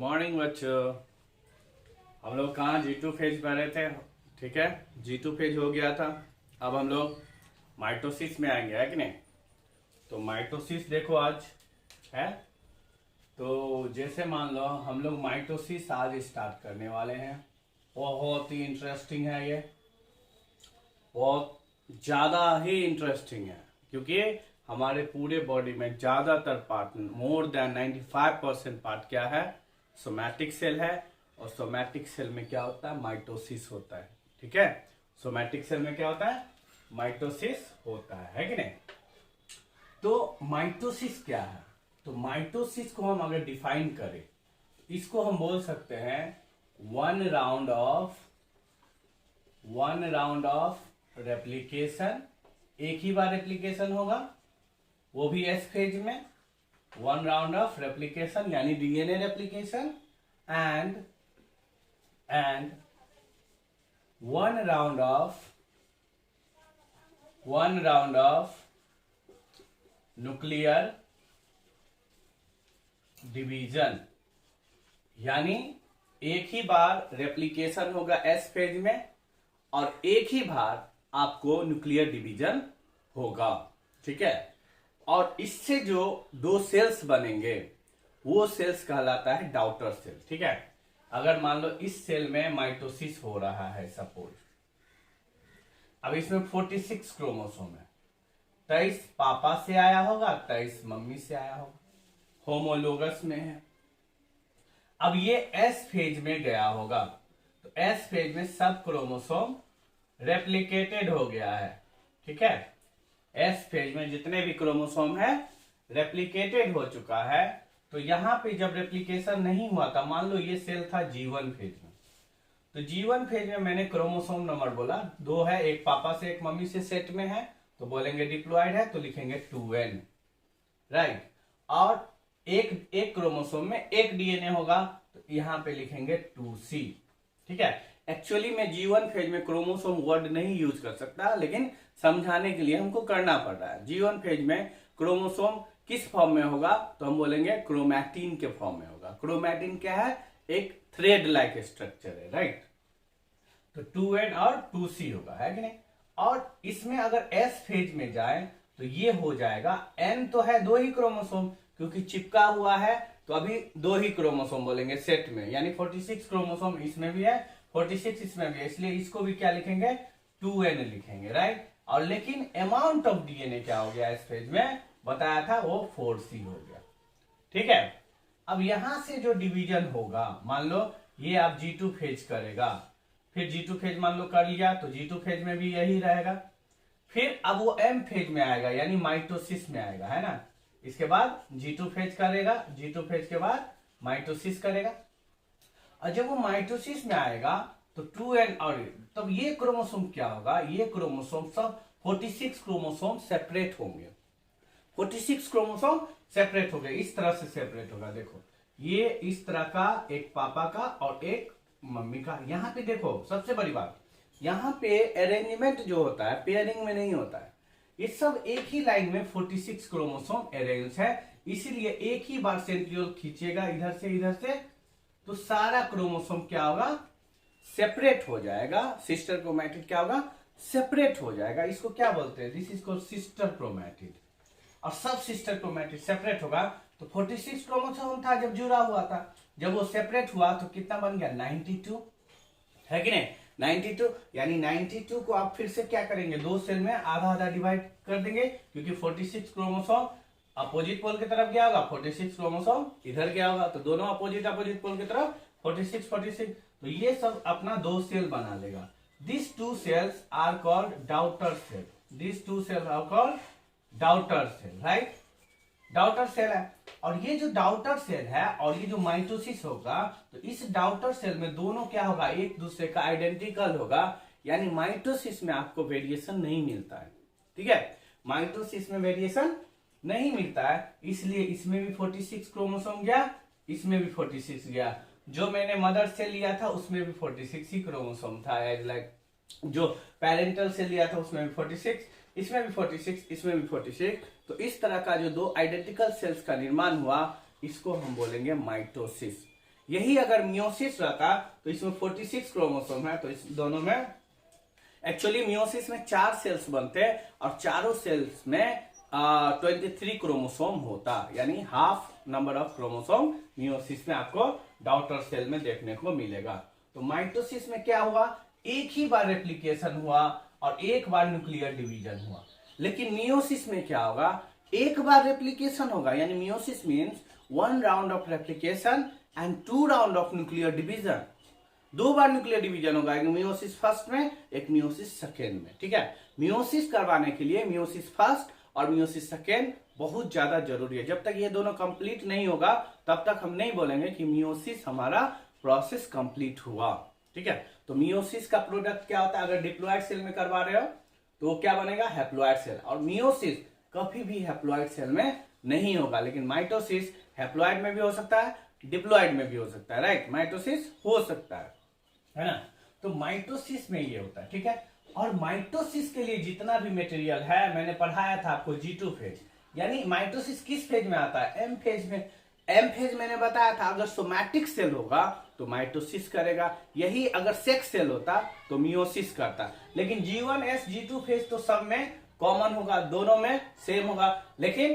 Morning बच्चों। हम लोग कहाँ G2 फेज पर रहे थे। ठीक है, G2 फेज हो गया था। अब हम लोग माइटोसिस में आएंगे, है कि नहीं। तो माइटोसिस देखो आज है। तो जैसे मान लो हम लोग माइटोसिस आज स्टार्ट करने वाले हैं। बहुत ही इंटरेस्टिंग है ये, बहुत ज़्यादा ही इंटरेस्टिंग है, क्योंकि हमारे पूरे बॉडी में ज़्यादातर पार्ट, मोर देन 95% पार्ट क्या है, सोमैटिक सेल है। और सोमैटिक सेल में क्या होता है, माइटोसिस होता है। ठीक है, सोमैटिक सेल में क्या होता है, माइटोसिस होता है कि नहीं। तो माइटोसिस क्या है, तो माइटोसिस को हम अगर डिफाइन करें, इसको हम बोल सकते हैं वन राउंड ऑफ रेप्लिकेशन। एक ही बार रेप्लिकेशन होगा, वो भी एस फेज में। वन राउंड ऑफ रेप्लिकेशन यानी DNA replication and one round of nuclear division, यानी एक ही बार रेप्लिकेशन होगा एस फेज में और एक ही बार आपको न्यूक्लियर डिवीजन होगा। ठीक है, और इससे जो दो सेल्स बनेंगे वो सेल्स कहलाता है डॉटर सेल। ठीक है, अगर मान लो इस सेल में माइटोसिस हो रहा है सपोज, अब इसमें 46 क्रोमोसोम है, 23 पापा से आया होगा, 23 मम्मी से आया होगा, होमोलोगस में है। अब ये एस फेज में गया होगा, तो एस फेज में सब क्रोमोसोम रेप्लिकेटेड हो गया है। ठीक है, एस फेज में जितने भी क्रोमोसोम है रेप्लिकेटेड हो चुका है। तो यहां पे जब रेप्लिकेशन नहीं हुआ था, मान लो ये सेल था G1 फेज में, तो G1 फेज में मैंने क्रोमोसोम नंबर बोला 2 है, एक पापा से एक मम्मी से सेट में है, तो बोलेंगे डिप्लॉयड है, तो लिखेंगे 2N, राइट। और एक क्रोमोसोम में एक डीएनए होगा, तो यहां पे लिखेंगे 2C। ठीक है, एक्चुअली में G1 फेज में क्रोमोसोम वर्ड नहीं यूज कर सकता, लेकिन समझाने के लिए हमको करना पड़ रहा है। G1 फेज में क्रोमोसोम किस फॉर्म में होगा, तो हम बोलेंगे क्रोमैटिन के फॉर्म में होगा। क्रोमैटिन क्या है, एक थ्रेड लाइक स्ट्रक्चर है, राइट। तो 2N और 2C होगा, है कि नहीं। और इसमें अगर S फेज में जाए तो ये हो जाएगा, N तो है 2 ही क्रोमोसोम, क्योंकि चिपका हुआ है, तो अभी 2 ही क्रोमोसोम बोलेंगे सेट में, यानी 46 क्रोमोसोम इसमें भी है, 46 इसमें भी है, इसलिए इसको भी क्या लिखेंगे, 2N लिखेंगे, राइट। और लेकिन अमाउंट ऑफ डीएनए क्या हो गया इस फेज में, बताया था वो 4C हो गया। ठीक है, अब यहां से जो डिवीजन होगा, मान लो ये आप G2 फेज करेगा, फिर G2 फेज मान लो कर लिया, तो G2 फेज में भी यही रहेगा। फिर अब वो M फेज में आएगा, यानी माइटोसिस में आएगा, है ना। इसके बाद G2 फेज करेगा, G2 फेज के बाद माइटोसिस करेगा, और जब वो माइटोसिस में आएगा तो 2N, और तब ये क्रोमोसोम क्या होगा, ये क्रोमोसोम सब 46 क्रोमोसोम सेपरेट होंगे। 46 क्रोमोसोम सेपरेट हो गए, इस तरह से सेपरेट होगा। देखो ये इस तरह का, एक पापा का और एक मम्मी का। यहाँ पे देखो सबसे बड़ी बात, यहाँ पे अरेंजमेंट जो होता है पेयरिंग में नहीं होता है, ये सब एक ही लाइन में 46 क्रोमोसोम अरेंज है, इसीलिए एक ही बार सेंट्रियोल खींचेगा इधर से, तो सारा क्रोमोसोम क्या होगा, सेपरेट हो जाएगा। सिस्टर क्रोमैटिड क्या होगा, सेपरेट हो जाएगा। इसको क्या बोलते हैं, this is called sister chromatid. और सब सिस्टर क्रोमैटिड सेपरेट होगा, तो 46 क्रोमोसोम था जब जुड़ा हुआ था, जब वो सेपरेट हुआ तो कितना बन गया, 92, है कि नहीं, 92। यानी 92 को आप फिर से क्या करेंगे, 2 सेल में आधा आधा डिवाइड कर देंगे, क्योंकि 46 क्रोमोसोम अपोजिट पोल की तरफ गया होगा, 46 क्रोमोसोम इधर गया होगा, तो दोनों अपोजिट पोल की तरफ 46, तो ये सब अपना 2 सेल बना लेगा। This 2 cells are called daughter cell, this 2 cells are called daughter cell, right. Daughter cell है, और ये जो डॉटर सेल है और ये जो माइटोसिस होगा, तो इस डॉटर सेल में दोनों क्या होगा, एक दूसरे का आइडेंटिकल होगा, यानी माइटोसिस में आपको वेरिएशन नहीं मिलता है। ठीक है, माइटोसिस में वेरिएशन नहीं मिलता है, इसलिए इसमें भी 46 क्रोमोसोम गया, इसमें भी 46 गया। जो मैंने मदर से लिया था उसमें भी 46 ही क्रोमोसोम था, एज लाइक जो पेरेंटल से लिया था उसमें भी 46, इसमें भी 46, इसमें भी 46। तो इस तरह का जो 2 आइडेंटिकल सेल्स का निर्माण हुआ, इसको हम बोलेंगे माइटोसिस। यही अगर मियोसिस रहता तो इसमें 46 क्रोमोसोम है, तो इस दोनों में एक्चुअली मियोसिस में 4 सेल्स बनते हैं और चारों सेल्स में 23 क्रोमोसोम होता, यानी half number of chromosome meiosis में आपको डॉटर सेल में देखने को मिलेगा। तो माइटोसिस में क्या हुआ, एक ही बार रेप्लिकेशन हुआ और एक बार न्यूक्लियर डिवीजन हुआ। लेकिन मियोसिस में क्या होगा, एक बार रेप्लिकेशन होगा, यानी meiosis means 1 round of replication and 2 round of nuclear division. 2 bar nuclear division होगा, एक मियोसिस फर्स्ट में, एक मियोसिस सेकेंड में। ठीक है, मियोसिस करवाने के लिए मियोसिस फर्स्ट और मियोसिस सेकेंड बहुत ज्यादा जरूरी है। जब तक ये दोनों कंप्लीट नहीं होगा तब तक हम नहीं बोलेंगे कि मियोसिस हमारा प्रोसेस कंप्लीट हुआ। ठीक है, तो मियोसिस का प्रोडक्ट क्या होता है, अगर डिप्लॉयड सेल में करवा रहे हो तो वो क्या बनेगा, हैप्लॉयड सेल। और मियोसिस कभी भी हैप्लॉयड सेल में नहीं होगा, लेकिन माइटोसिस हैप्लॉयड में भी हो सकता है, डिप्लॉयड में भी हो सकता है। राइट, माइटोसिस हो सकता है ना। तो माइटोसिस में ये होता है। ठीक है, और माइटोसिस के लिए जितना भी मटेरियल है मैंने पढ़ाया था आपको G2 फेज, यानी माइटोसिस किस फेज में आता है, एम फेज में। एम फेज मैंने बताया था, अगर सोमैटिक सेल होगा तो माइटोसिस करेगा, यही अगर सेक्स सेल होता तो मियोसिस करता। लेकिन G1S G2 फेज तो सब में कॉमन होगा, दोनों में सेम होगा, लेकिन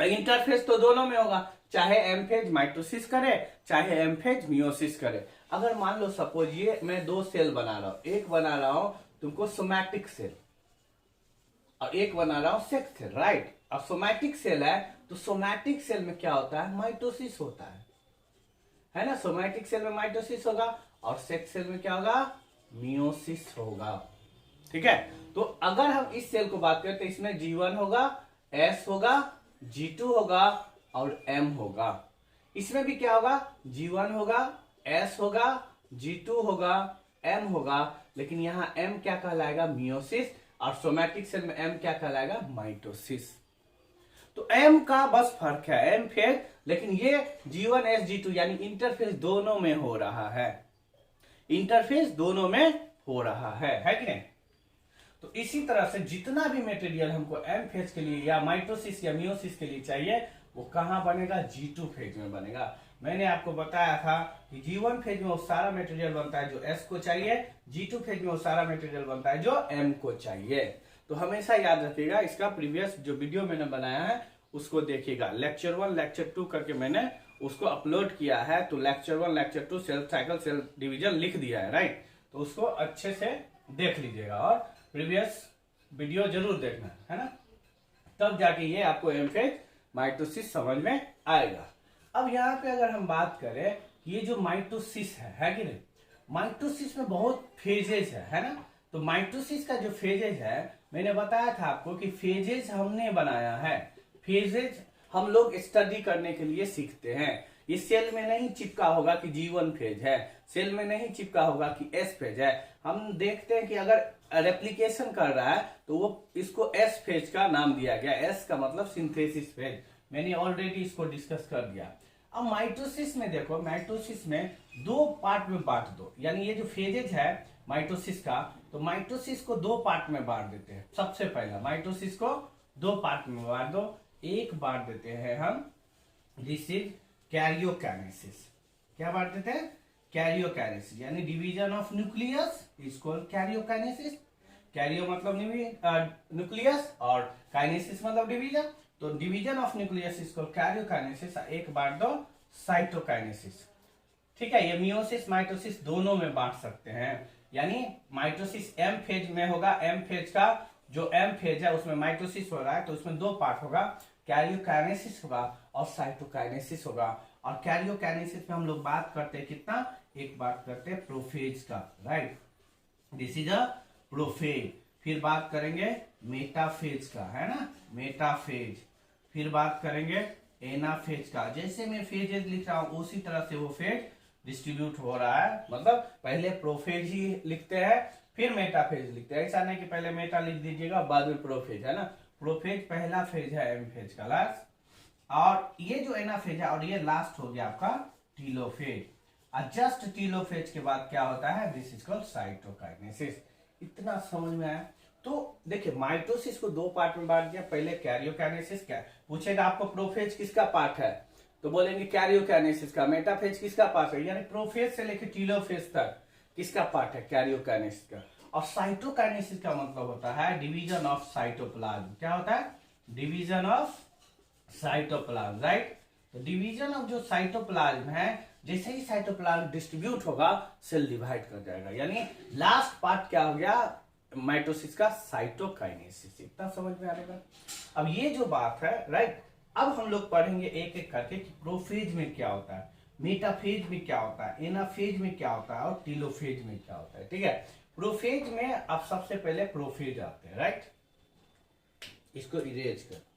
इंटरफेज तो दोनों में होगा, चाहे एम फेज माइटोसिस करे चाहे एम फेज मियोसिस करे। अगर मान लो सपोज ये मैं 2 सेल बना रहा हूं, एक बना रहा हूं तुमको सोमैटिक सेल और एक बना रहा हूं सेक्स सेल। राइट, और सोमैटिक सेल है तो सोमैटिक सेल में क्या होता है, माइटोसिस होता है ना। सोमैटिक सेल में माइटोसिस होगा और सेक्स सेल में क्या होगा, मियोसिस होगा। ठीक है, तो अगर हम इस सेल को बात करें तो इसमें G1 होगा, S होगा, G2 होगा और M होगा। इसमें भी क्या होगा, G1 होगा, S होगा, G2 होगा, M होगा, लेकिन यहां M क्या कहलाएगा, मियोसिस, और सोमैटिक सेल में M क्या कहलाएगा, माइटोसिस। तो M का बस फर्क है, M फेज, लेकिन ये G1S G2 यानी इंटरफेस दोनों में हो रहा है, इंटरफेस दोनों में हो रहा है कि नहीं। तो इसी तरह से जितना भी मटेरियल हमको एम फेज के लिए या माइटोसिस या मियोसिस के लिए चाहिए वो कहां बनेगा, G2 फेज में बनेगा। मैंने आपको बताया था कि G1 फेज में वो सारा मटेरियल बनता है जो S को चाहिए, G2 फेज में वो सारा मटेरियल बनता है जो M को चाहिए। तो हमेशा याद रखिएगा, इसका प्रीवियस जो वीडियो मैंने बनाया है उसको देखिएगा, लेक्चर 1 लेक्चर 2 करके मैंने उसको अपलोड किया है। तो lecture 1 lecture 2 cell cycle cell division लिख दिया है। राइट, तो उसको अच्छे से देख लीजिएगा और प्रीवियस वीडियो जरूर देखना है ना, तब जाके ये आपको एम फेज माइटोसिस समझ में आएगा। अब यहाँ पे अगर हम बात करें ये जो माइटोसिस है कि नहीं, माइटोसिस में बहुत फेजेज है ना। तो माइटोसिस का जो फेजेज है मैंने बताया था आपको कि फेजेज हमने बनाया है, फेजेज हम लोग स्टडी करने के लिए सीखते हैं। ये सेल में नहीं चिपका होगा कि G1 फेज है, सेल में नहीं चिपका होगा कि S फेज है। हम देखते हैं कि अगर रेप्लिकेशन कर रहा है तो वो इसको S फेज का नाम दिया गया, S का मतलब सिंथेसिस फेज, मैंने ऑलरेडी इसको डिस्कस कर दिया। अब माइटोसिस में देखो, माइटोसिस में 2 पार्ट में बांट दो, यानी ये जो फेजेज है माइटोसिस का, तो माइटोसिस को 2 पार्ट में बांट देते हैं। सबसे पहला माइटोसिस को 2 पार्ट में बांट दो, एक बांट देते हैं हम, दिस इज कैरियोकाइनेसिस। क्या बांट देते हैं, कैरियोकाइनेसिस, यानी division of nucleus is called karyokinesis. Cairo मतलब न्यूक्लियस और काइनेसिस मतलब डिवीजन, तो division of nucleus is called karyokinesis. एक बांट दो साइटोकाइनेसिस। ठीक है, ये मियोसिस माइटोसिस दोनों में बांट सकते हैं, यानी माइटोसिस एम फेज में होगा, एम फेज का जो एम फेज है उसमें माइटोसिस हो रहा है तो उसमें 2 पार्ट होगा, कैरियोकाइनेसिस होगा और साइटोकाइनेसिस होगा। और कैरियोकाइनेसिस में हम लोग बात करते हैं कितना, एक बात करते हैं प्रोफेज का। Right, this is a prophase. फिर बात करेंगे मेटाफेज का, है ना, मेटाफेज। फिर बात करेंगे एनाफेज का। जैसे मैं फेजेज लिख रहा हूं उसी तरह से वो फेज डिस्ट्रीब्यूट हो रहा है, मतलब पहले प्रोफेज ही लिखते हैं फिर मेटाफेज लिखते हैं, ऐसा नहीं कि पहले मेटा लिख दीजिएगा बाद में प्रोफेज, है ना। प्रोफेज पहला फेज है एम फेज का लास्ट, और ये जो एनाफेज है और ये लास्ट हो गया आपका टीलोफेज। और जस्ट टीलोफेज के बाद क्या होता है, दिस इज कॉल्ड साइटोकाइनेसिस। इतना समझ में आया। तो देखिए माइटोसिस को 2 पार्ट में बांट दिया, पहले कैरियोकाइनेसिस, क्या पूछेगा आपको प्रोफेज किसका पार्ट है, तो बोलेंगे कैरियोकाइनेसिस का। मेटाफेज किसका पार्ट है, यानी प्रोफेज से लेकर टीलोफेज तक किसका पार्ट है, कैरियोकाइनेसिस का। और साइटोकाइनेसिस का मतलब होता है डिवीजन ऑफ साइटोप्लाज्म। क्या होता है, डिवीजन ऑफ साइटोप्लाज्म, राइट। तो डिवीजन ऑफ जो साइटोप्लाज्म है, जैसे ही साइटोप्लाज्म डिस्ट्रीब्यूट होगा सेल डिवाइड कर जाएगा, यानी लास्ट पार्ट क्या हो गया माइटोसिस का, साइटोकाइनेसिस। इतना समझ में आएगा। अब ये जो बात है, राइट, अब हम लोग पढ़ेंगे एक एक करके कि प्रोफेज में क्या होता है, मेटाफेज में क्या होता है, एनाफेज में क्या होता है और टीलोफेज में क्या होता है। ठीक है, प्रोफेज में अब सबसे पहले प्रोफेज आते हैं, राइट। इसको इरेज कर।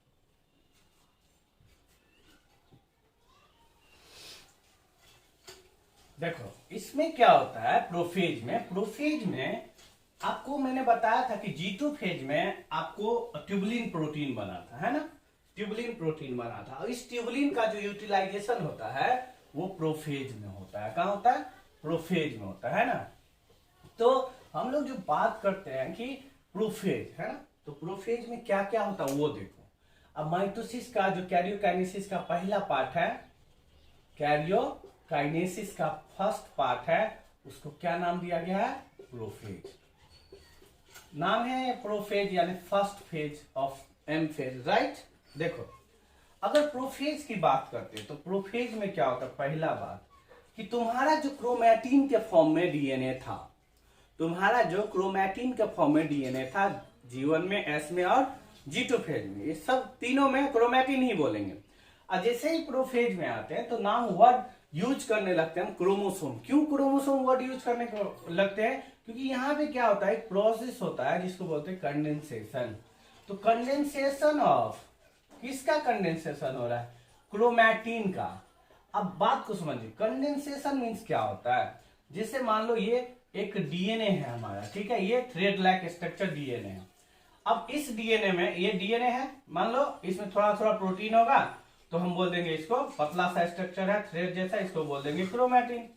देखो इसमें क्या होता है प्रोफेज में। प्रोफेज में आपको मैंने बताया था कि G2 फेज में आपको ट्यूबुलिन प्रोटीन बना था, है ना, ट्यूबुलिन प्रोटीन बना था। और इस ट्यूबुलिन का जो यूटिलाइजेशन होता है वो प्रोफेज में होता है। कहां होता है, प्रोफेज में होता है ना। तो हम लोग जो बात करते हैं कि प्रोफेज है ना, तो प्रोफेज में क्या क्या होता है वो देखो। अब माइटोसिस का जो कैरियोकाइनेसिस का पहला पार्ट है, कैरियोकाइनेसिस का फर्स्ट पार्ट है, उसको क्या नाम दिया गया है, प्रोफेज नाम है। प्रोफेज यानी first phase of M phase, right. देखो अगर प्रोफेज की बात करते हैं तो प्रोफेज में क्या होता है, पहला बात कि तुम्हारा जो क्रोमैटिन के फॉर्म में डीएनए था, तुम्हारा जो क्रोमैटिन के फॉर्म में डीएनए था G1 में, S में और G2 फेज में, ये सब तीनों में क्रोमैटिन ही बोलेंगे। और जैसे ही प्रोफेज में आते हैं तो नाम वर्ड यूज करने लगते हैं हम क्रोमोसोम। क्यों क्रोमोसोम वर्ड यूज करने लगते हैं, क्योंकि यहाँ पे क्या होता है, एक प्रोसेस होता है जिसको बोलते हैं कंडेंसेशन। तो कंडेंसेशन ऑफ किसका कंडेंसेशन हो रहा है, क्रोमैटिन का। अब बात को समझिए, कंडेंसेशन मीन्स क्या होता है, जैसे मान लो ये एक डीएनए है हमारा, ठीक है, ये थ्रेड लाइक स्ट्रक्चर डीएनए है। अब इस डीएनए में, ये डीएनए है, मान लो इसमें थोड़ा थोड़ा प्रोटीन होगा तो हम बोल देंगे इसको पतला सा स्ट्रक्चर है थ्रेड जैसा, इसको बोल देंगे क्रोमैटिन।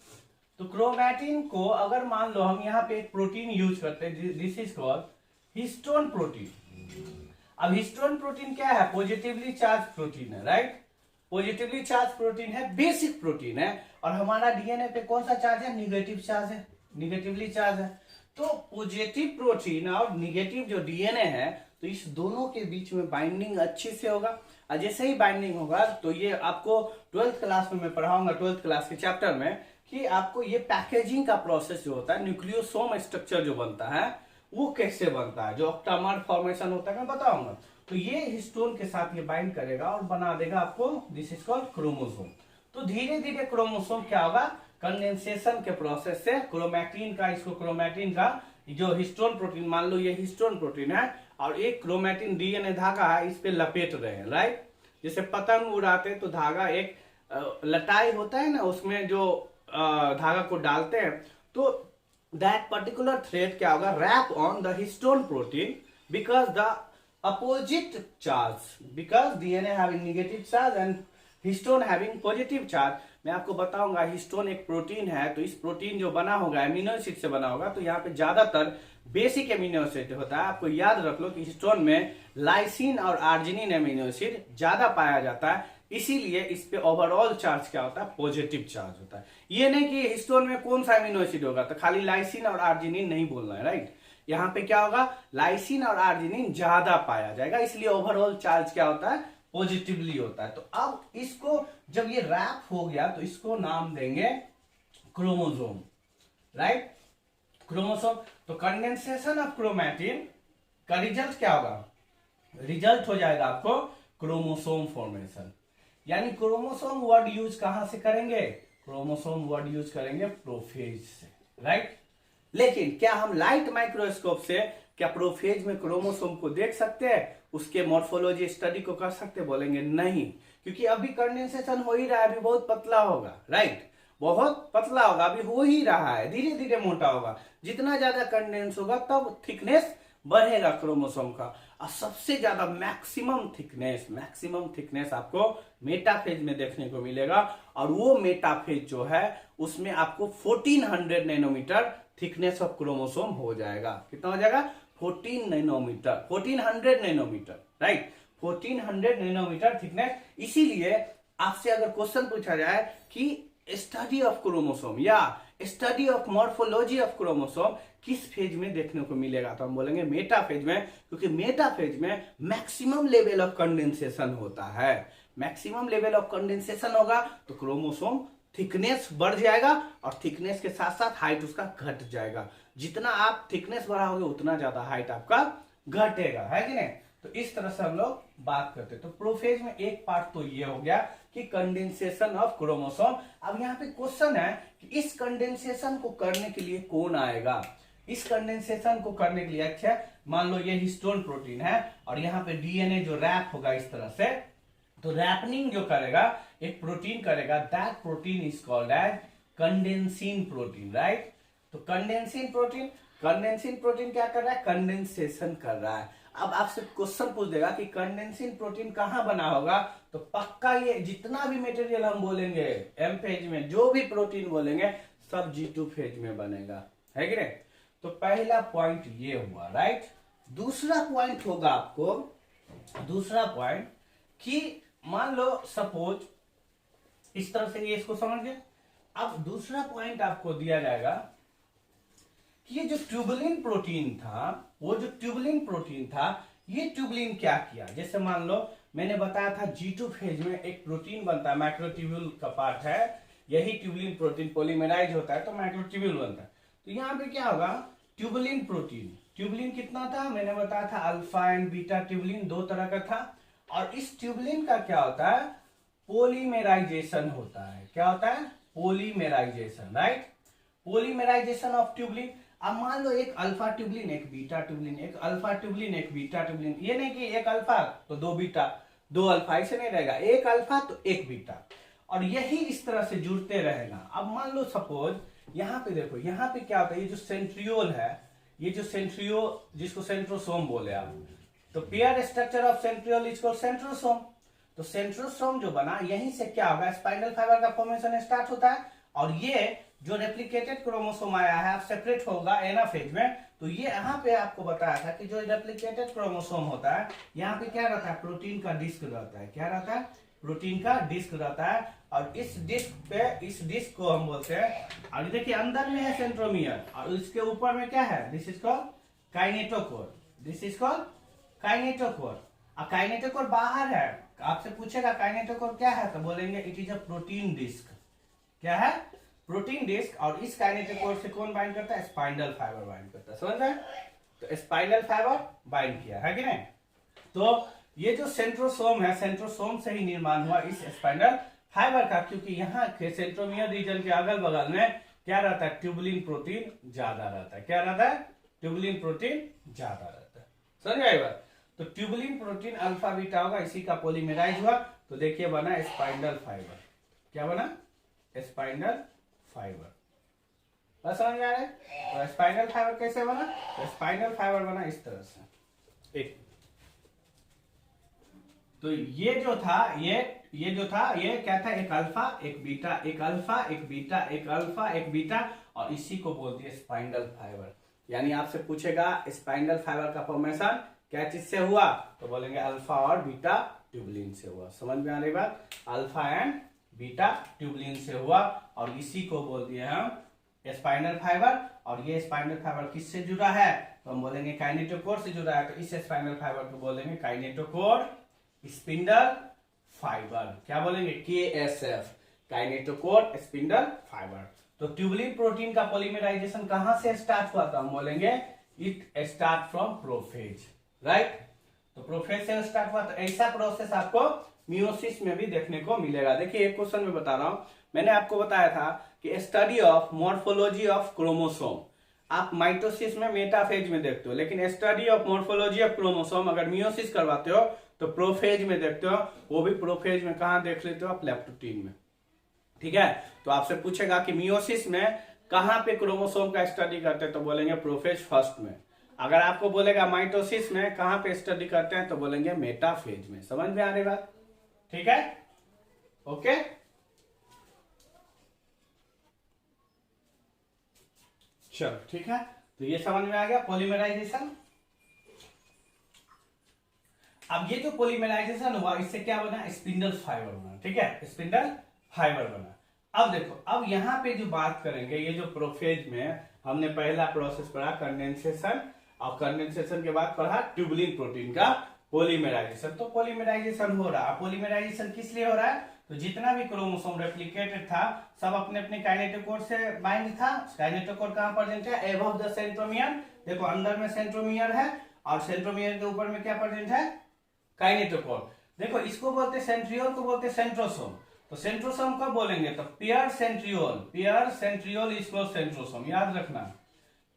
तो क्रोमैटिन को अगर मान लो हम यहाँ पे एक प्रोटीन यूज करते हैं, this is called histone protein. अब हिस्टोन प्रोटीन क्या है, पॉजिटिवली चार्ज प्रोटीन है, राइट। पॉजिटिवली चार्ज प्रोटीन है, बेसिक प्रोटीन है। और हमारा डीएनए पे कौन सा चार्ज है, निगेटिव चार्ज है, निगेटिवली चार्ज है। तो पॉजिटिव प्रोटीन और निगेटिव जो डीएनए है, तो इस दोनों के बीच में बाइंडिंग अच्छे से होगा। और जैसे ही बाइंडिंग होगा तो ये आपको 12th क्लास में मैं पढ़ाऊंगा, 12th क्लास के चैप्टर में, कि आपको ये पैकेजिंग का प्रोसेस जो होता है, न्यूक्लियोसोम स्ट्रक्चर जो बनता है वो कैसे बनता है, जो ऑक्टामर फॉर्मेशन होता है मैं बताऊंगा। तो ये हिस्टोन के साथ ये बाइंड करेगा और बना देगा आपको, दिस इज कॉल्ड क्रोमोसोम। तो धीरे धीरे क्रोमोसोम क्या होगा, कंडेंसेशन के प्रोसेस से क्रोमैटिन का, इसको क्रोमैटिन का जो हिस्टोन प्रोटीन, मान लो ये हिस्टोन प्रोटीन है और एक क्रोमैटिन डीएनए धागा है, इस पे लपेट रहे हैं, राइट। जैसे पतंग उड़ाते तो धागा एक लटाई होता है ना, उसमें जो धागा को डालते हैं, तो दैट पर्टिकुलर थ्रेड क्या होगा, wrap on the histone protein because the opposite charge, because DNA having negative charge and histone having positive charge. मैं आपको बताऊंगा, हिस्टोन एक प्रोटीन है, तो इस प्रोटीन जो बना होगा एमिनो एसिड से बना होगा, तो यहाँ पे ज्यादातर बेसिक एमिनो एसिड होता है। आपको याद रख लो कि हिस्टोन में लाइसिन और आर्जिनिन एमिनो एसिड ज्यादा पाया जाता है, इसीलिए इस पे ओवरऑल चार्ज क्या होता है, पॉजिटिव चार्ज होता है। ये नहीं कि हिस्टोन में कौन सा एमिनो एसिड होगा, तो खाली लाइसिन और आर्जिनिन नहीं बोलना है, राइट। यहाँ पे क्या होगा, लाइसिन और आर्जिनिन ज्यादा पाया जाएगा, इसलिए ओवरऑल चार्ज क्या होता है, पॉजिटिवली होता है। तो अब इसको जब ये रैप हो गया तो इसको नाम देंगे क्रोमोसोम, राइट, क्रोमोसोम। तो कंडेंसेशन ऑफ क्रोमैटिन का रिजल्ट क्या होगा, रिजल्ट हो जाएगा आपको क्रोमोसोम फॉर्मेशन। यानी क्रोमोसोम वर्ड यूज कहां से करेंगे, क्रोमोसोम वर्ड यूज करेंगे प्रोफेज से, राइट। लेकिन क्या हम लाइट माइक्रोस्कोप से क्या प्रोफेज में क्रोमोसोम को देख सकते हैं, उसके मॉर्फोलॉजी स्टडी को कर सकते, बोलेंगे नहीं, क्योंकि अभी कंडेंसेशन हो ही रहा है, अभी बहुत पतला होगा, राइट, बहुत पतला होगा, अभी हो ही रहा है, धीरे धीरे मोटा होगा। जितना ज्यादा कंडेंस होगा तब थिकनेस बढ़ेगा क्रोमोसोम का। और सबसे ज्यादा मैक्सिमम थिकनेस आपको मेटाफेज में देखने को मिलेगा। और वो मेटाफेज जो है उसमें आपको 1400 नैनोमीटर थिकनेस ऑफ क्रोमोसोम हो जाएगा। कितना हो जाएगा, 1400 नैनोमीटर, राइट, 1400 नैनोमीटर थिकनेस। इसीलिए आपसे अगर क्वेश्चन पूछा जाए कि स्टडी ऑफ क्रोमोसोम या study of morphology of chromosome किस फेज में देखने को मिलेगा, तो हम बोलेंगे मेटा फेज में, क्योंकि मेटा फेज में मैक्सिमम लेवल ऑफ कंडेंसेशन होता है। मैक्सिमम लेवल ऑफ कंडेंसेशन होगा तो क्रोमोसोम थिकनेस बढ़ जाएगा और थिकनेस के साथ साथ हाइट उसका घट जाएगा। जितना आप थिकनेस बढ़ाओगे उतना ज्यादा हाइट आपका घटेगा, है कि नहीं। तो इस तरह से हम लोग बात करते हैं। तो प्रोफेज में एक पार्ट तो ये हो गया कि कंडेंसेशन ऑफ क्रोमोसोम। अब यहाँ पे क्वेश्चन है कि इस कंडेंसेशन को करने के लिए कौन आएगा। इस कंडेंसेशन को करने के लिए अच्छा मान लो ये हिस्टोन प्रोटीन है और यहाँ पे डीएनए जो रैप होगा इस तरह से, तो रैपनिंग जो करेगा एक प्रोटीन करेगा, that protein is called as condensin protein, right. तो कंडेंसिन प्रोटीन क्या कर रहा है, कंडेंसेशन कर रहा है। अब आपसे क्वेश्चन पूछ देगा कि कंडेंसिन प्रोटीन कहां बना होगा, तो पक्का ये जितना भी मटेरियल हम बोलेंगे एम फेज में, जो भी प्रोटीन बोलेंगे सब G2 फेज में बनेगा, है कि नहीं। तो पहला पॉइंट ये हुआ, राइट। दूसरा पॉइंट होगा आपको, दूसरा पॉइंट कि मान लो सपोज इस तरह से ये इसको समझ गए। अब दूसरा पॉइंट आपको दिया जाएगा कि ये जो ट्यूबुलिन प्रोटीन था, वो जो ट्यूबुलिन प्रोटीन था, ये ट्यूबुलिन क्या किया। जैसे मान लो मैंने बताया था G2 फेज में एक प्रोटीन बनता है, माइक्रोट्यूब्यूल का पार्ट है, यही ट्यूबुलिन प्रोटीन पॉलीमराइज होता है तो माइक्रोट्यूब्यूल बनता है। तो यहाँ पे क्या होगा, ट्यूबुलिन प्रोटीन, ट्यूबुलिन कितना था मैंने बताया था, अल्फा एंड बीटा ट्यूबुलिन दो तरह का था। और इस ट्यूबुलिन का क्या होता है, पॉलीमेराइजेशन होता है। क्या होता है, polymerisation, right. Polymerisation of tubulin. अब मान लो एक अल्फा ट्यूबुलिन एक बीटा ट्यूबुलिन, एक अल्फा ट्यूबुलिन एक बीटा ट्यूबुलिन, ये नहीं कि एक अल्फा तो दो बीटा, दो अल्फा, ऐसे नहीं रहेगा, एक अल्फा तो एक बीटा, और यही इस तरह से जुड़ते रहेगा। अब मान लो सपोज यहाँ पे देखो, यहाँ पे क्या होता है, ये जो सेंट्रियोल है, ये जो जिसको सेंट्रोसोम बोले आप, तो pair structure of centriole is called centrosome. तो सेंट्रोसोम जो बना, यहीं से क्या होगा, स्पाइनल फाइबर का फॉर्मेशन स्टार्ट होता है। और ये जो रेप्लिकेटेड क्रोमोसोम आया है आप सेपरेट होगा एना फेज में, तो ये यहाँ पे आपको बताया था कि जो रेप्लिकेटेड क्रोमोसोम होता है, यहाँ पे क्या रहता है, प्रोटीन का डिस्क रहता है। क्या रहता है, प्रोटीन का डिस्क रहता है। और इस डिस्क पे, इस डिस्क को हम बोलते हैं, और देखिए अंदर में है सेंट्रोमियर, और इसके ऊपर में क्या है, this is called kinetochore, this is called kinetochore. और काइनेटोकोर बाहर है, आपसे पूछेगा काइनेटोकोर क्या है, तो बोलेंगे it is a protein disc. क्या है, प्रोटीन डिस्क। और इस काइनेटोकोर से कौन बाइंड करता है, स्पाइनल फाइबर बाइंड करता है, समझ रहे हैं। तो स्पाइनल फाइबर बाइंड किया है कि नहीं। तो ये जो सेंट्रोसोम है, सेंट्रोसोम से ही निर्माण हुआ इस स्पाइनल फाइबर का, क्योंकि यहाँ के सेंट्रोमियर रीजन के अगल बगल में क्या रहता है, ट्यूबुलिन प्रोटीन ज्यादा रहता है। क्या रहता है, ट्यूबुलिन प्रोटीन ज्यादा रहता है, समझ गए बात। तो ट्यूबुलिन प्रोटीन अल्फा बीटा होगा, इसी का पॉलीमेराइज हुआ, तो देखिए बना स्पाइनल फाइबर। क्या बना, स्पाइनल फाइबर। बस समझ में आ रहा है। तो स्पाइनल फाइबर कैसे बना, तो स्पाइनल फाइबर बना इस तरह से एक। तो ये जो था, ये जो था, ये क्या था, एक अल्फा एक बीटा, एक अल्फा एक बीटा, एक अल्फा एक बीटा, और इसी को बोलते हैं स्पाइनल फाइबर। यानी आपसे पूछेगा स्पाइनल फाइबर का फॉर्मेशन क्या चीज से हुआ, तो बोलेंगे अल्फा और बीटा ट्यूबुलिन से हुआ। समझ में आ रही बात, अल्फा एंड बीटा ट्यूबुलिन से हुआ, और इसी को बोल दिए हम स्पाइनल फाइबर। और ये स्पाइनल फाइबर किससे जुड़ा है, तो हम बोलेंगे काइनेटोकोर से जुड़ा है, तो इस स्पाइनल फाइबर को बोलेंगे काइनेटोकोर स्पिंडल फाइबर। क्या बोलेंगे, KSF, काइनेटोकोर स्पिंडल फाइबर। तो ट्यूबुलिन प्रोटीन का पॉलीमराइजेशन कहां से स्टार्ट हुआ था, हम बोलेंगे it start from prophase, right. तो प्रोफेज से स्टार्ट हुआ, तो ऐसा प्रोसेस आपको मियोसिस में भी देखने को मिलेगा। देखिए एक क्वेश्चन में बता रहा हूं, मैंने आपको बताया था कि study of morphology of chromosome आप माइटोसिस में मेटाफेज में देखते हो, लेकिन study of morphology of chromosome अगर मियोसिस करवाते हो तो प्रोफेज में देखते हो। वो भी प्रोफेज में कहां देख लेते हो आप, लेप्टोटीन में, ठीक है। तो आपसे पूछेगा कि मियोसिस में कहां पे क्रोमोसोम का स्टडी करते हैं, तो बोलेंगे प्रोफेज फर्स्ट में। अगर आपको बोलेगा माइटोसिस में कहां पे स्टडी करते हैं, तो बोलेंगे मेटाफेज में। समझ में आ रही बात, ठीक है, ओके। चलो ठीक है, तो ये समझ में आ गया पॉलीमराइजेशन। अब ये जो पॉलीमराइजेशन हुआ इससे क्या बना, स्पिंडल फाइबर बना, ठीक है, स्पिंडल फाइबर बना। अब देखो, अब यहाँ पे जो बात करेंगे, ये जो प्रोफेज में हमने पहला प्रोसेस पढ़ा कंडेंसेशन, और कंडेंसेशन के बाद पढ़ा ट्यूबुलिन प्रोटीन का पॉलीमराइजेशन। तो पॉलीमराइजेशन हो रहा है, पॉलीमराइजेशन किस लिए हो रहा है, तो जितना भी क्रोमोसोम रेप्लिकेटेड था सब अपने अपने काइनेटोकोर से बाइंड था। काइनेटोकोर कहां प्रेजेंट है, एबव द सेंट्रोमियर, देखो अंदर में सेंट्रोमियर है और सेंट्रोमियर के ऊपर में क्या प्रेजेंट है, काइनेटोकोर। देखो इसको बोलते सेंट्रियोल, को बोलते सेंट्रोसोम। तो सेंट्रोसोम कब बोलेंगे, तो पियर सेंट्रियोल इसको सेंट्रोसोम, याद रखना,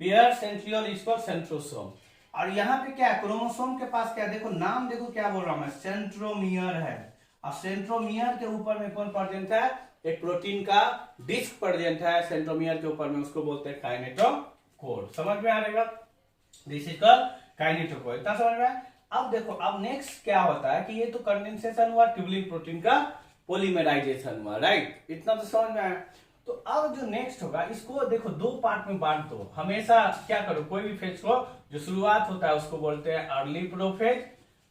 पियर सेंट्रियोल इसको सेंट्रोसोम। और यहाँ पे क्या है, क्रोमोसोम के पास क्या, देखो नाम देखो क्या बोल रहा हूं मैं, सेंट्रोमियर है। और सेंट्रोमियर के ऊपर में कौन प्रेजेंट है, एक प्रोटीन का डिस्क प्रेजेंट है सेंट्रोमियर के ऊपर में, उसको बोलते हैं काइनेटोकोर। समझ में आ रहेगा, दिस इज कॉल्ड काइनेटोकोर, इतना समझ में आया। अब देखो, अब नेक्स्ट क्या होता है कि ये तो कंडेंसेशन हुआ, ट्यूबुलिन प्रोटीन का पॉलीमराइजेशन हुआ, राइट, इतना तो समझ में आया। तो अब जो नेक्स्ट होगा, इसको देखो दो पार्ट में बांट दो। हमेशा क्या करो, कोई भी फेज को जो शुरुआत होता है उसको बोलते हैं अर्ली प्रोफेज,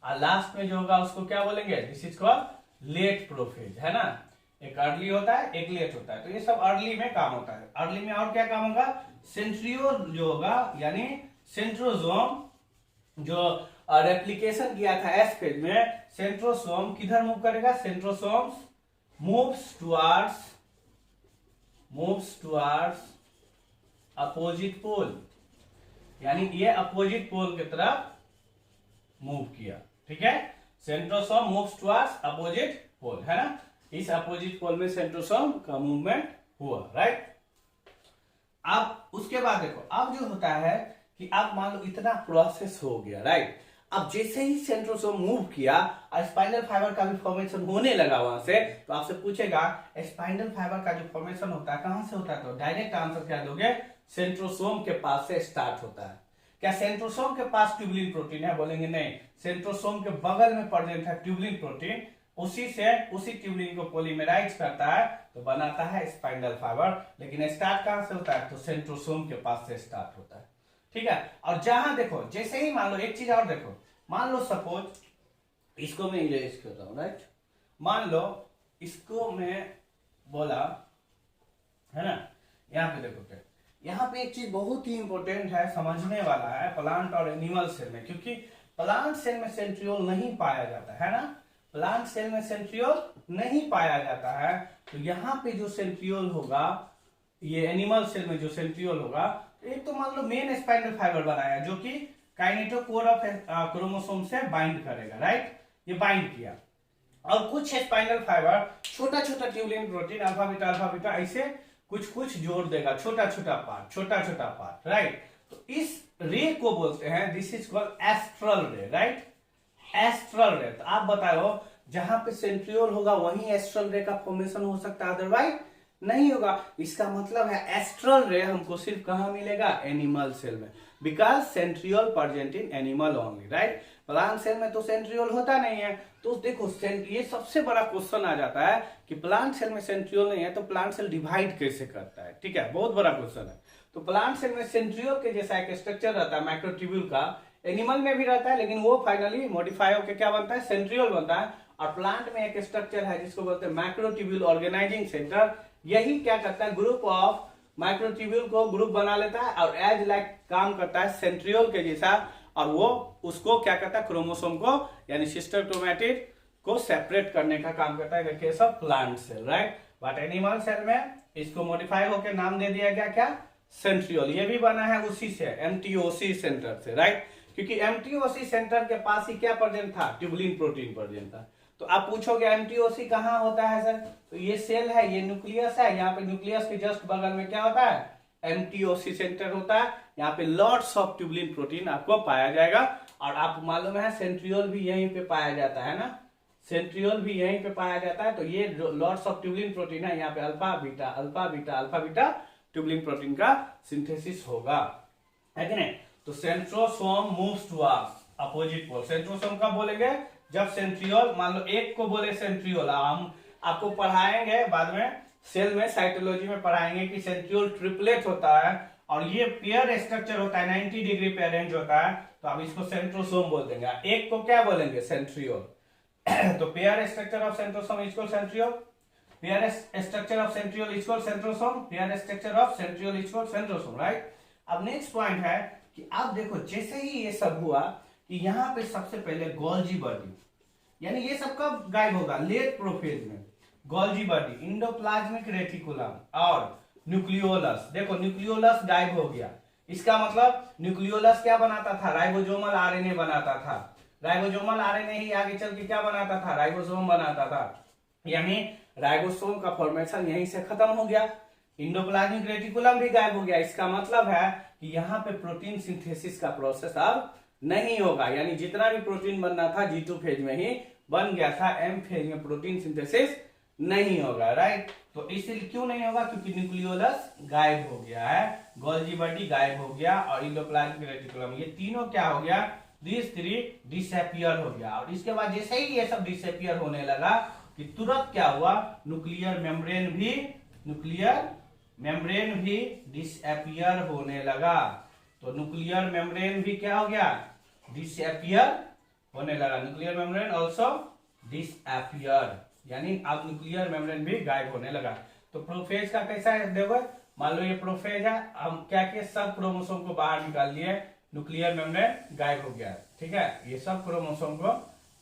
और लास्ट में जो होगा उसको क्या बोलेंगे, this is called late prophase, है ना। एक अर्ली होता है, एक लेट होता है। तो ये सब अर्ली में काम होता है। अर्ली में और क्या काम होगा, सेंट्रियोल जो होगा, यानी सेंट्रोसोम जो रेप्लिकेशन किया था एस फेज में, सेंट्रोसोम किधर मूव करेगा, centrosome moves towards opposite pole, यानी ये अपोजिट पोल की तरफ मूव किया, ठीक है। Centrosome moves towards opposite pole, है ना, इस अपोजिट पोल में सेंट्रोसोम का मूवमेंट हुआ, राइट। अब उसके बाद देखो, अब जो होता है कि अब मान लो इतना प्रोसेस हो गया, राइट। अब जैसे ही सेंट्रोसोम मूव किया और स्पाइनल फाइबर का भी फॉर्मेशन होने लगा वहां से, तो आपसे पूछेगा स्पाइनल फाइबर का जो फॉर्मेशन होता है कहां से होता है, तो डायरेक्ट आंसर क्या दोगे, सेंट्रोसोम के पास से स्टार्ट होता है। क्या सेंट्रोसोम के पास ट्यूबुलिन प्रोटीन है, बोलेंगे नहीं, सेंट्रोसोम के बगल में प्रेजेंट है ट्यूबुलिन प्रोटीन, उसी ट्यूबुलिन को पॉलीमराइज करता है तो बनाता है स्पाइनल फाइबर। लेकिन स्टार्ट कहां से होता है, तो सेंट्रोसोम के पास से स्टार्ट होता है, ठीक है। और जहां देखो, जैसे ही मान लो एक चीज और देखो, मान लो सपोज इसको मैं इरेज कर रहा हूं, राइट, मान लो इसको मैं बोला, है ना, यहां पे देखो क्या, यहाँ पे एक चीज बहुत ही इंपॉर्टेंट है, समझने वाला है प्लांट और एनिमल सेल में, क्योंकि प्लांट सेल में सेंट्रियोल नहीं पाया जाता है ना, प्लांट सेल में सेंट्रियोल नहीं पाया जाता है। तो यहाँ पे जो सेंट्रियोल होगा, ये एनिमल सेल में जो सेंट्रियोल होगा, एक तो मान लो मेन स्पाइनल फाइबर बनाया जो कि काइनेटोकोर ऑफ क्रोमोसोम से बाइंड करेगा, राइट, ये बाइंड किया। और कुछ स्पाइनल फाइबर छोटा छोटा ट्यूबुलिन प्रोटीन अल्फा बीटा ऐसे कुछ जोड़ देगा, छोटा छोटा पार्ट, राइट। तो इस रे को बोलते हैं, दिस इज कॉल्ड एस्ट्रल रे, राइट, एस्ट्रल रे। तो आप बताओ, जहां पे सेंट्रियोल होगा वहीं एस्ट्रल रे का फॉर्मेशन हो सकता है, अदरवाइज नहीं होगा। इसका मतलब है एस्ट्रल रे हमको सिर्फ कहां मिलेगा, एनिमल सेल में, because centriole present in animal only, right. Plant cell में तो सेंट्रियोल होता नहीं है। तो देखो, ये सबसे बड़ा क्वेश्चन आ जाता है कि प्लांट सेल में सेंट्रियोल नहीं है तो प्लांट सेल डिवाइड कैसे करता है, ठीक है, बहुत बड़ा क्वेश्चन है। तो प्लांट सेल में सेंट्रियोल के जैसा एक स्ट्रक्चर रहता है माइक्रोट्यूब्यूल का, एनिमल में भी रहता है, लेकिन वो फाइनली मॉडिफाई होकर क्या बनता है, सेंट्रियोल बनता है। और प्लांट में एक स्ट्रक्चर है जिसको बोलते हैं माइक्रोट्यूब्यूल ऑर्गेनाइजिंग सेंटर, यही क्या करता है, ग्रुप ऑफ माइक्रोट्यूब्यूल को ग्रुप बना लेता है और एज लाइक काम करता है सेंट्रियोल के जैसा, और वो उसको क्या करता है, क्रोमोसोम को यानी सिस्टर क्रोमैटिड को सेपरेट करने का काम करता है, case of plant cell, right. But animal cell में इसको मॉडिफाई होकर नाम दे दिया गया क्या, सेंट्रियोल। ये भी बना है उसी से, एमटीओसी सेंटर से, राइट, क्योंकि एमटीओसी सेंटर के पास ही क्या प्रेजेंट था, ट्यूबुलिन प्रोटीन प्रेजेंट था। तो आप पूछोगे एमटीओसी कहाँ होता है सर, तो ये सेल है, ये न्यूक्लियस है, यहाँ पे न्यूक्लियस के जस्ट बगल में क्या होता है, एमटीओसी सेंटर होता है। यहाँ पे लॉट्स ऑफ ट्यूबुलिन प्रोटीन आपको पाया जाएगा। और आप मालूम है सेंट्रियोल भी यहीं पे पाया जाता है ना, सेंट्रियोल भी यहीं पे पाया जाता है। तो ये लॉट्स ऑफ ट्यूबुलिन प्रोटीन है, यहाँ पे अल्फा बीटा ट्यूबुलिन प्रोटीन का सिंथेसिस होगा, है कि नहीं। तो centrosome moves towards opposite pole, centrosome कब बोलेंगे, जब सेंट्रियोल, मान लो एक को बोले सेंट्रियोल, हम आपको पढ़ाएंगे बाद में सेल में साइटोलॉजी में पढ़ाएंगे कि सेंट्रियोल ट्रिपलेट होता है और ये पेयर स्ट्रक्चर होता है, 90 डिग्री पे अरेंज होता है। तो आप इसको सेंट्रोसोम बोल देंगे, एक को क्या बोलेंगे, सेंट्रियोल। तो pair structure of centrosome equal centriole, pair structure of centriole equal centrosome, pair structure of centriole equal centrosome, right. अब नेक्स्ट पॉइंट है कि आप देखो जैसे ही ये सब हुआ कि यहाँ पे सबसे पहले गोल्जी बॉडी, यानी ये सब कब गायब होगा, लेट प्रोफेज में। गोल्जी बॉडी, इंडोप्लाज्मिक रेटिकुलम और न्यूक्लियोलस, देखो न्यूक्लियोलस गायब हो गया। इसका मतलब न्यूक्लियोलस क्या बनाता था, राइबोसोमल आरएनए बनाता था। राइबोसोमल आरएनए ही आगे चल के क्या बनाता था, राइबोसोम बनाता था, यानी राइबोसोम का फॉर्मेशन यहीं से खत्म हो गया। इंडोप्लाज्मिक रेटिकुलम भी गायब हो गया। इसका मतलब है कि यहाँ पे प्रोटीन सिंथेसिस का प्रोसेस अब नहीं होगा, यानी जितना भी प्रोटीन बनना था G2 फेज में ही बन गया था, M फेज में प्रोटीन सिंथेसिस नहीं होगा, राइट। तो इसलिए क्यों नहीं होगा, क्योंकि न्यूक्लियोलस गायब हो गया है, गोल्जी बॉडी गायब हो गया और इंडोप्लाज्मिक रेटिकुलम, ये तीनों क्या हो गया, दिस थ्री डिसअपियर हो गया। और इसके बाद जैसे ही ये सब डिसअपियर होने लगा कि तुरंत क्या हुआ, न्यूक्लियर मेम्ब्रेन भी डिसअपियर होने लगा। तो न्यूक्लियर मेम्ब्रेन भी क्या हो गया, डिसअपियर होने लगा। न्यूक्लियर मेम्ब्रेन ऑल्सो डिसअपियर, यानी अब न्यूक्लियर मेम्ब्रेन भी गायब होने लगा। तो प्रोफेज का कैसा है, देखो मान लो ये प्रोफेज है, हम क्या किए, सब क्रोमोसोम को बाहर निकाल दिए, न्यूक्लियर मेम्ब्रेन गायब हो गया, ठीक है। ये सब क्रोमोसोम को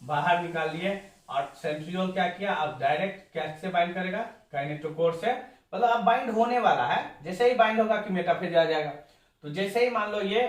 बाहर निकाल लिए और सेंट्रियोल क्या किया, अब डायरेक्ट कैसे बाइंड करेगा, काइनेटोकोर से, मतलब अब बाइंड होने वाला है। जैसे ही बाइंड होगा कि मेटाफेज आ जाएगा। तो जैसे ही मान लो ये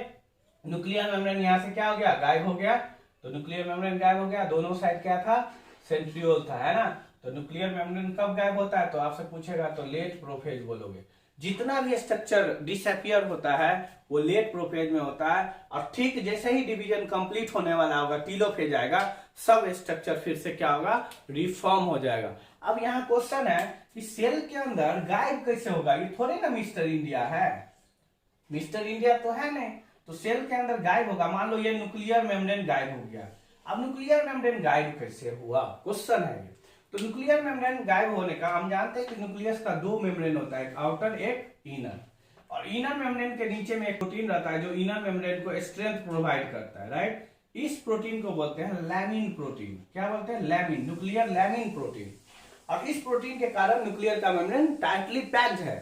न्यूक्लियर मेम्ब्रेन यहाँ से क्या हो गया, गायब हो गया, तो न्यूक्लियर मेम्ब्रेन गायब हो गया, दोनों साइड क्या था, सेंट्रियोल था, है ना। तो न्यूक्लियर मेम्ब्रेन कब गायब होता है, तो आपसे पूछेगा तो लेट प्रोफेज बोलोगे। जितना भी स्ट्रक्चर डिसअपियर होता है वो लेट प्रोफेज में होता है, और ठीक जैसे ही डिवीजन कंप्लीट होने वाला होगा, टीलोफेज आएगा, सब स्ट्रक्चर फिर से क्या होगा, रिफॉर्म हो जाएगा। अब यहाँ क्वेश्चन है कि सेल के अंदर गायब कैसे होगा, ये थोड़े ना मिस्टर इंडिया है, मिस्टर इंडिया तो है नहीं, तो सेल के अंदर गायब होगा। मान लो ये न्यूक्लियर मेम्ब्रेन गायब हो गया, अब न्यूक्लियर मेम्ब्रेन गायब कैसे हुआ, क्वेश्चन है ये। तो न्यूक्लियर मेम्ब्रेन गायब होने का हम जानते हैं कि न्यूक्लियस का दो मेम्ब्रेन होता है, एक आउटर एक इनर, और इनर मेम्ब्रेन के नीचे में एक प्रोटीन रहता है जो इनर मेम्ब्रेन को स्ट्रेंथ प्रोवाइड करता है, राइट। इस प्रोटीन को बोलते हैं लैमिन प्रोटीन, क्या बोलते हैं, लैमिन, न्यूक्लियर लैमिन प्रोटीन। और इस प्रोटीन के कारण न्यूक्लियर का मेम्ब्रेन टाइटली पैक्ड है,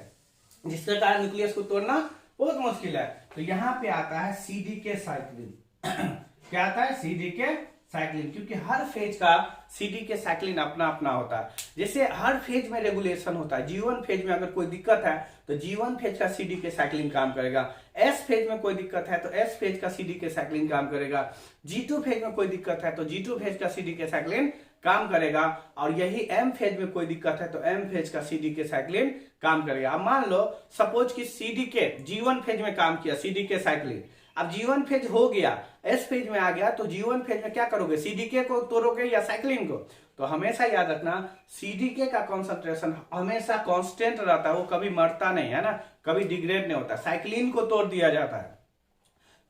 जिसके कारण न्यूक्लियस को तोड़ना बहुत मुश्किल है। तो यहाँ पे आता है सीडीके साइक्लिन। क्या आता है, सीडीके साइक्लिन, क्योंकि हर फेज का सीडीके साइक्लिन अपना अपना होता है। जैसे हर फेज में रेगुलेशन होता है, G1 फेज में अगर कोई दिक्कत है तो G1 फेज का सीडीके साइक्लिन काम करेगा, S फेज में कोई दिक्कत है तो S फेज का सीडीके साइक्लिन काम करेगा, G2 फेज में कोई दिक्कत है तो G2 फेज का सीडीके साइक्लिन काम करेगा, और यही M फेज में कोई दिक्कत है तो M फेज का सीडीके साइक्लिन काम करेगा। अब मान लो सपोज कि सीडीके G1 फेज में काम किया सीडीके साइक्लिन, अब G1 फेज हो गया, S फेज में आ गया, तो G1 फेज में क्या करोगे, सीडीके को तोड़ोगे या साइक्लिन को। तो हमेशा याद रखना सीडीके का कॉन्सेंट्रेशन हमेशा कांस्टेंट रहता है, वो कभी मरता नहीं है ना, कभी डिग्रेड नहीं होता। साइक्लिन को तोड़ दिया जाता है,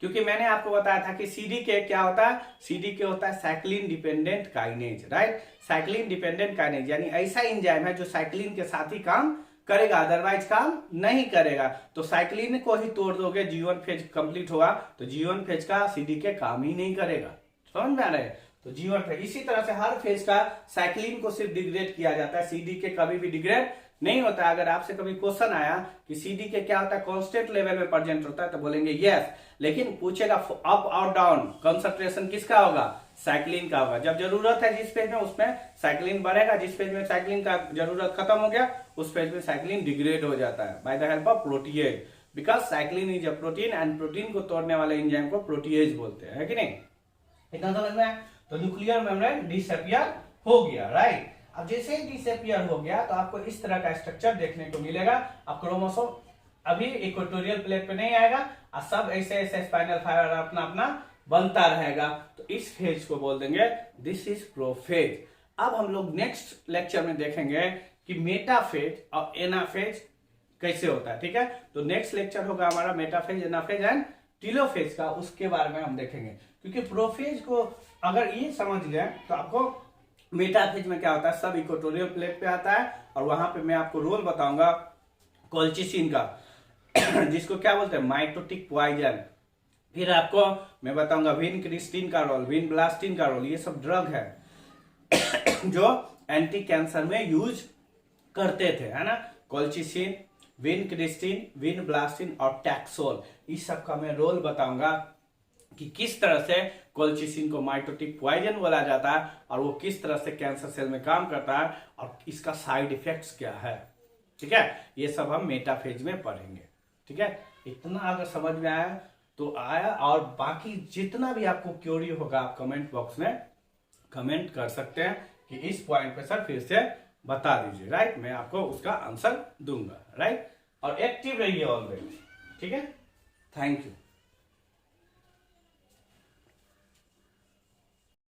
क्योंकि मैंने आपको बताया था कि सीडीके क्या होता है, सीडीके होता है cyclin dependent kinase, right. Cyclin dependent kinase यानी ऐसा एंजाइम है जो साइक्लिन के साथ ही काम करेगा, अदरवाइज काम नहीं करेगा। तो साइक्लिन को ही तोड़ दोगे, G1 फेज कंप्लीट होगा तो G1 फेज का सीडीके काम ही नहीं करेगा, समझ में आ रहा है। तो G1 फेज, इसी तरह से हर फेज का साइक्लिन को सिर्फ डिग्रेड किया जाता है, सीडीके कभी भी डिग्रेड नहीं होता। अगर आपसे कभी क्वेश्चन आया कि सीडीके क्या होता है, कांस्टेंट लेवल में प्रेजेंट होता है, तो बोलेंगे यस, लेकिन पूछेगा अप और डाउन कंसंट्रेशन किसका होगा, साइक्लिन का होगा। जब जरूरत है जिस पेज में उसमें साइक्लिन बढ़ेगा, जिस पेज में साइक्लिन का जरूरत खत्म हो गया उस पेज में साइक्लिन डिग्रेड हो जाता है by the help of protease, because cyclin is a protein and protein को तोड़ने वाले एंजाइम को प्रोटीएज बोलते हैं, है कि नहीं, इतना समझ में। तो न्यूक्लियर मेम्ब्रेन डिसअपियर हो गया, राइट। अब जैसे ही डिसअपियर हो गया तो आपको इस तरह का स्ट्रक्चर देखने को मिलेगा। अब क्रोमोसोम अभी इक्वेटोरियल प्लेट पे नहीं आएगा, और सब ऐसे ऐसे स्पाइनल फाइबर अपना अपना बनता रहेगा। तो इस फेज को बोल देंगे दिस इज प्रोफेज। अब हम लोग नेक्स्ट लेक्चर में देखेंगे कि मेटाफेज और एनाफेज कैसे होता है, ठीक है। तो नेक्स्ट लेक्चर होगा हमारा मेटाफेज, एनाफेज एंड टीलोफेज का, उसके बारे में हम देखेंगे। क्योंकि प्रोफेज को अगर ये समझ लें तो आपको मेटाफेज में क्या होता है, सब इक्वेटोरियल प्लेट पे आता है, और वहां पे मैं आपको रोल बताऊंगा कोल्चिसिन का जिसको क्या बोलते हैं, माइटोटिक पॉइजन, फिर आपको मैं बताऊंगा विनक्रिस्टिन का रोल, विनब्लास्टिन का रोल, ये सब ड्रग है जो एंटी कैंसर में यूज करते थे, है ना। कोल्चिसिन, विनक्रिस्टिन, विनब्लास्टिन और टैक्सोल, इस सब का मैं रोल बताऊंगा कि किस तरह से कोल्चिसिन को माइटोटिक पॉइजन बोला जाता है और वो किस तरह से कैंसर सेल में काम करता है और इसका साइड इफेक्ट्स क्या है। ठीक है, ये सब हम मेटाफेज में पढ़ेंगे। ठीक है, इतना अगर समझ में आया तो आया, और बाकी जितना भी आपको क्यूरी होगा आप कमेंट बॉक्स में कमेंट कर सकते हैं कि इस पॉइंट पे सर फिर से बता दीजिए, राइट। मैं आपको उसका आंसर दूंगा, राइट। और एक्टिव रहिए ऑलवेज। ठीक है, थैंक यू।